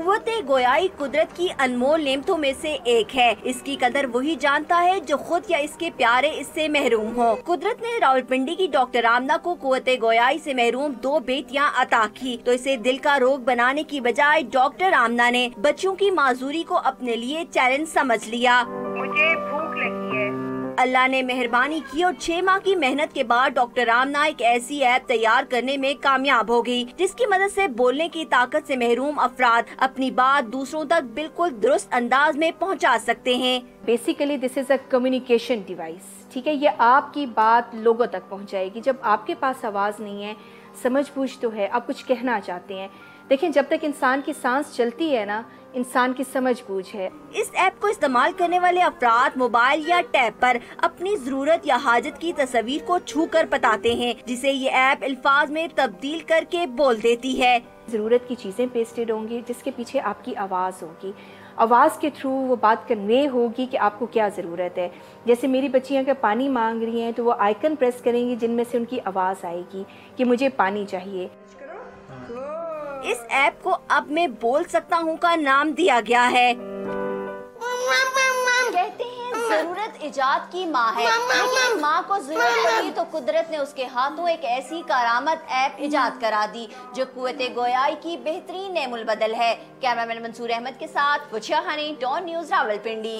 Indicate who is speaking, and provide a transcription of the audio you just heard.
Speaker 1: قوت گویائی قدرت کی انمول نعمتوں میں سے ایک ہے۔ اس کی قدر وہی جانتا ہے جو خود یا اس کے پیارے اس سے محروم ہوں۔ قدرت نے راولپنڈی کی ڈاکٹر آمنہ کو قوت گویائی سے محروم 2 بیٹیاں عطا کی تو اسے دل کا روگ بنانے کی بجائے ڈاکٹر آمنہ نے بچوں کی معذوری کو اپنے لیے چیلنج سمجھ لیا۔
Speaker 2: مجھے بھوک لگی ہے۔
Speaker 1: اللہ نے مہربانی کی اور 6 ماہ کی محنت کے بعد ڈاکٹر آمنہ ایک ایسی ایپ تیار کرنے میں کامیاب ہو گئی جس کی مدد سے بولنے کی طاقت سے محروم افراد اپنی بات دوسروں تک بالکل درست انداز میں پہنچا سکتے ہیں۔
Speaker 3: Basically this is a communication device, ٹھیک ہے، یہ آپ کی بات لوگوں تک پہنچائے گی۔ جب آپ کے پاس آواز نہیں ہے، سمجھ بوجھ تو ہے، آپ کچھ کہنا چاہتے ہیں، دیکھیں جب تک انسان کی سانس چلتی ہے نا، انسان کی سمجھ بوجھ ہے۔
Speaker 1: اس ایپ کو استعمال کرنے والے افراد موبائل یا ٹیب پر اپنی ضرورت یا حاجت کی تصویر کو چھو کر بتاتے ہیں جسے یہ ایپ الفاظ میں تبدیل کر کے بول دیتی ہے۔
Speaker 3: ضرورت کی چیزیں پیسٹڈ ہوں گی جس کے پیچھے آپ کی آواز ہوگی، آواز کے تھرو وہ بات کنوے ہوگی کہ آپ کو کیا ضرورت ہے۔ جیسے میری بچیاں اگر پانی مانگ رہی ہیں تو وہ آئیکن پریس کریں گی جن میں سے ان کی آواز آئے گی کہ مجھے پانی چاہیے۔
Speaker 1: اس ایپ کو اب میں بول سکتا ہوں کا نام دیا گیا ہے۔ کہتے ہیں ضرورت ایجاد کی ماں ہے، لیکن ماں کو ضرورت پڑی تو قدرت نے اس کے ہاتھوں ایک ایسی کارآمد ایپ ایجاد کرا دی جو قوت گویائی کی بہترین نعم البدل ہے۔ کیمرہ مین منصور احمد کے ساتھ فچیا ہنی، ڈان نیوز راولپنڈی۔